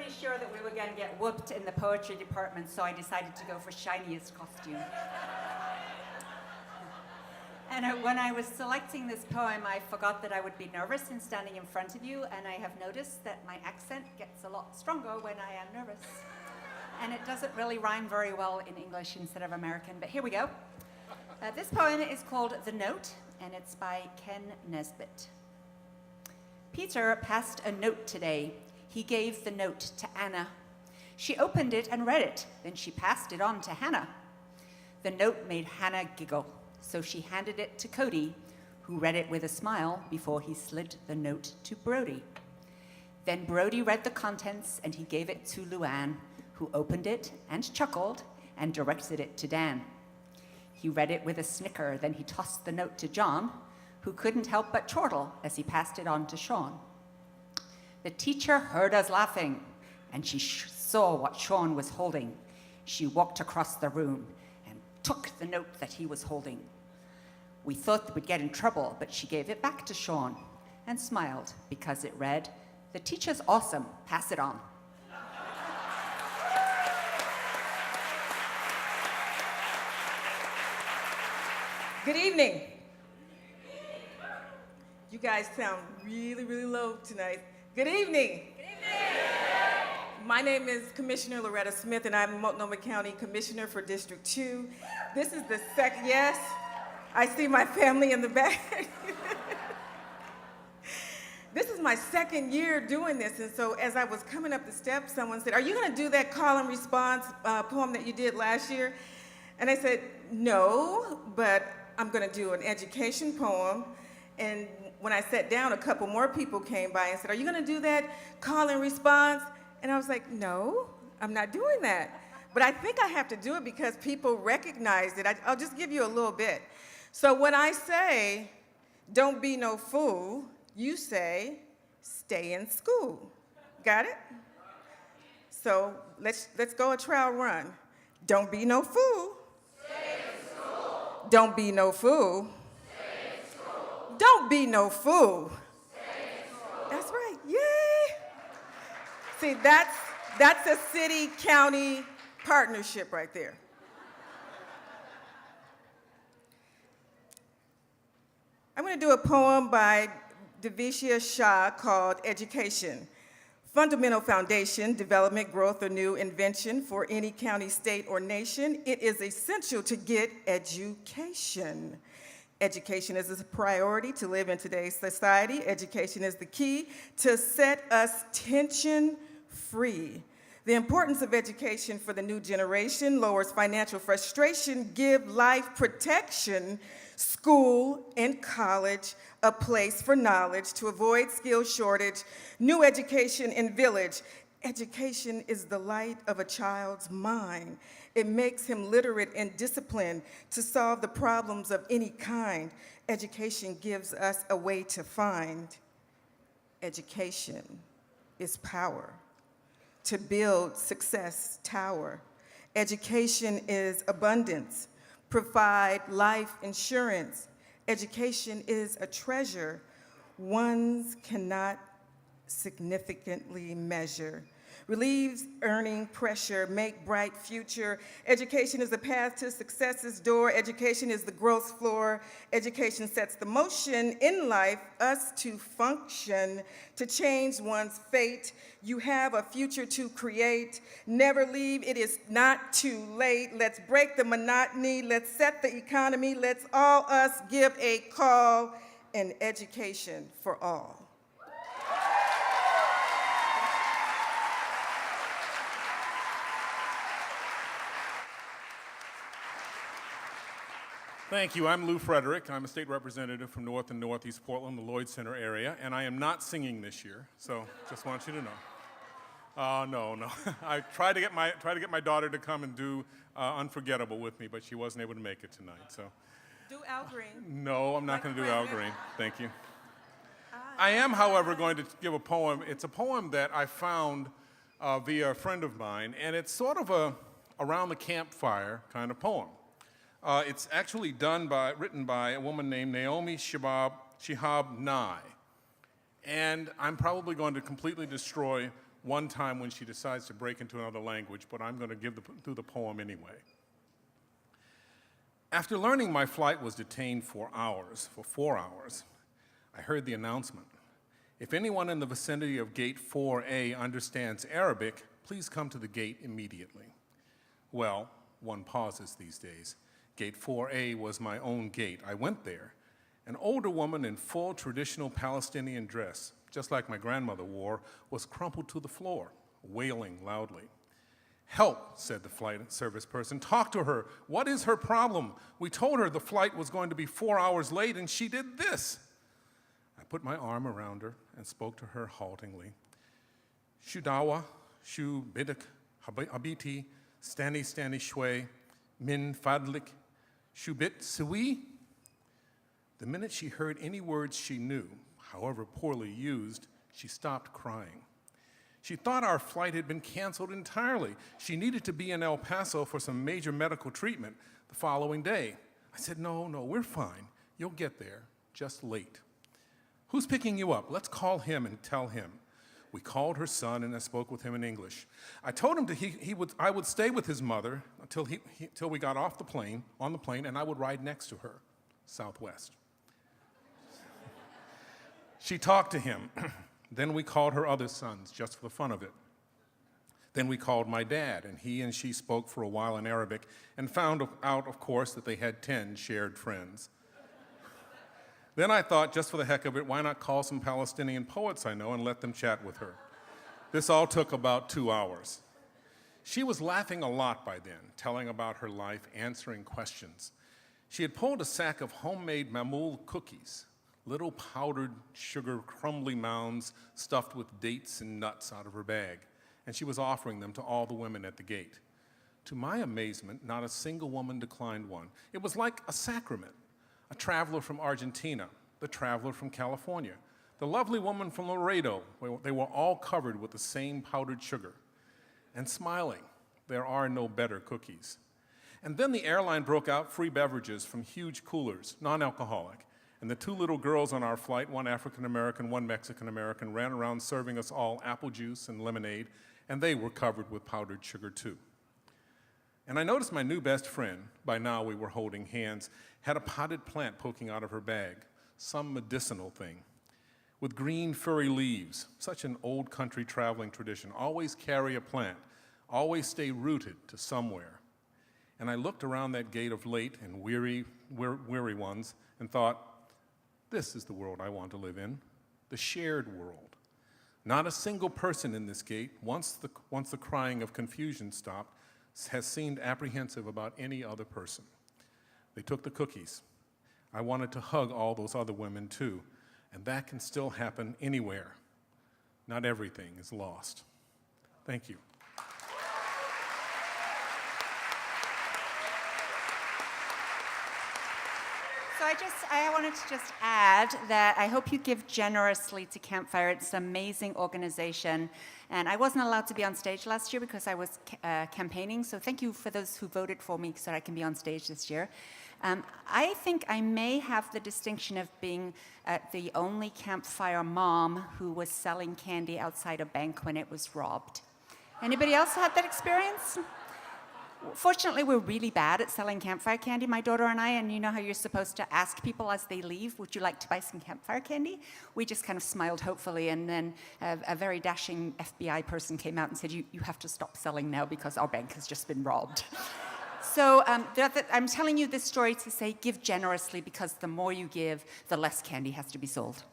pretty sure that we were going to get whooped in the poetry department, so I decided to go for shiniest costume. And when I was selecting this poem, I forgot that I would be nervous in standing in front of you, and I have noticed that my accent gets a lot stronger when I am nervous. And it doesn't really rhyme very well in English instead of American, but here we go. This poem is called The Note, and it's by Ken Nesbitt. Peter passed a note today. He gave the note to Anna. She opened it and read it, then she passed it on to Hannah. The note made Hannah giggle, so she handed it to Cody, who read it with a smile before he slid the note to Brody. Then Brody read the contents and he gave it to Luann, who opened it and chuckled and directed it to Dan. He read it with a snicker, then he tossed the note to John, who couldn't help but chortle as he passed it on to Sean. The teacher heard us laughing, and she saw what Sean was holding. She walked across the room and took the note that he was holding. We thought we'd get in trouble, but she gave it back to Sean and smiled because it read, "The teacher's awesome, pass it on." Good evening. You guys sound really, really low tonight. Good evening. Good evening. My name is Commissioner Loretta Smith, and I'm Multnomah County Commissioner for District 2. This is the second, yes, I see my family in the back. This is my second year doing this, and so as I was coming up the steps, someone said, "Are you gonna do that call and response poem that you did last year?" And I said, "No, but I'm gonna do an education poem." And when I sat down, a couple more people came by and said, "Are you gonna do that call and response?" And I was like, "No, I'm not doing that." But I think I have to do it because people recognized it. I'll just give you a little bit. So when I say, "Don't be no fool," you say, "Stay in school." Got it? So let's go a trial run. Don't be no fool. Stay in school. Don't be no fool. Don't be no fool. That's right, yay! See, that's a city-county partnership right there. I'm gonna do a poem by Devisha Shah called Education. Fundamental foundation, development, growth, or new invention for any county, state, or nation. It is essential to get education. Education is a priority to live in today's society. Education is the key to set us tension-free. The importance of education for the new generation lowers financial frustration, give life protection, school and college a place for knowledge to avoid skill shortage, new education in village. Education is the light of a child's mind. It makes him literate and disciplined to solve the problems of any kind. Education gives us a way to find. Education is power to build success tower. Education is abundance, provide life insurance. Education is a treasure one cannot significantly measure. Relieves earning pressure, make bright future. Education is the path to success's door. Education is the growth floor. Education sets the motion in life, us to function, to change one's fate. You have a future to create. Never leave, it is not too late. Let's break the monotony. Let's set the economy. Let's all us give a call in education for all. Thank you. I'm Lou Frederick. I'm a state representative from North and Northeast Portland, the Lloyd Center area, and I am not singing this year, so just want you to know. No. I tried to get my daughter to come and do Unforgettable with me, but she wasn't able to make it tonight. So. Do Al Green. No, I'm not going to do Al Green. Thank you. I am, however, going to give a poem. It's a poem that I found via a friend of mine, and it's sort of a around the campfire kind of poem. It's actually written by a woman named Naomi Shihab Nye. And I'm probably going to completely destroy one time when she decides to break into another language, but I'm going to do the poem anyway. After learning my flight was detained for 4 hours, I heard the announcement. If anyone in the vicinity of gate 4A understands Arabic, please come to the gate immediately. Well, one pauses these days. Gate 4A was my own gate. I went there. An older woman in full traditional Palestinian dress, just like my grandmother wore, was crumpled to the floor, wailing loudly. "Help," said the flight service person. "Talk to her. What is her problem? We told her the flight was going to be 4 hours late, and she did this." I put my arm around her and spoke to her haltingly. "Shudawa, shu bidik, habiti, stani shwe, min fadlik, shubit sui." The minute she heard any words she knew, however poorly used, she stopped crying. She thought our flight had been canceled entirely. She needed to be in El Paso for some major medical treatment the following day. I said, no, we're fine. You'll get there, just late. "Who's picking you up? Let's call him and tell him." We called her son, and I spoke with him in English. I told him I would stay with his mother until we got off on the plane, and I would ride next to her, Southwest. She talked to him. Then we called her other sons, just for the fun of it. Then we called my dad, and he and she spoke for a while in Arabic and found out, of course, that they had 10 shared friends. Then I thought, just for the heck of it, why not call some Palestinian poets I know and let them chat with her? This all took about 2 hours. She was laughing a lot by then, telling about her life, answering questions. She had pulled a sack of homemade mamoul cookies, little powdered sugar crumbly mounds stuffed with dates and nuts, out of her bag, and she was offering them to all the women at the gate. To my amazement, not a single woman declined one. It was like a sacrament. A traveler from Argentina, the traveler from California, the lovely woman from Loretta, where they were all covered with the same powdered sugar. And smiling, there are no better cookies. And then the airline broke out free beverages from huge coolers, non-alcoholic. And the 2 little girls on our flight, one African-American, one Mexican-American, ran around serving us all apple juice and lemonade, and they were covered with powdered sugar too. And I noticed my new best friend, by now we were holding hands, had a potted plant poking out of her bag, some medicinal thing, with green furry leaves, such an old country traveling tradition. Always carry a plant, always stay rooted to somewhere. And I looked around that gate of late and weary ones and thought, this is the world I want to live in, the shared world. Not a single person in this gate, once the crying of confusion stopped, has seemed apprehensive about any other person. They took the cookies. I wanted to hug all those other women too, and that can still happen anywhere. Not everything is lost. Thank you. So I wanted to just add that I hope you give generously to Campfire. It's an amazing organization. And I wasn't allowed to be on stage last year because I was campaigning. So thank you for those who voted for me so I can be on stage this year. I think I may have the distinction of being the only Campfire mom who was selling candy outside a bank when it was robbed. Anybody else had that experience? Fortunately, we're really bad at selling Campfire candy, my daughter and I, and you know how you're supposed to ask people as they leave, would you like to buy some Campfire candy? We just kind of smiled hopefully, and then a very dashing FBI person came out and said, you have to stop selling now because our bank has just been robbed. So I'm telling you this story to say give generously, because the more you give, the less candy has to be sold.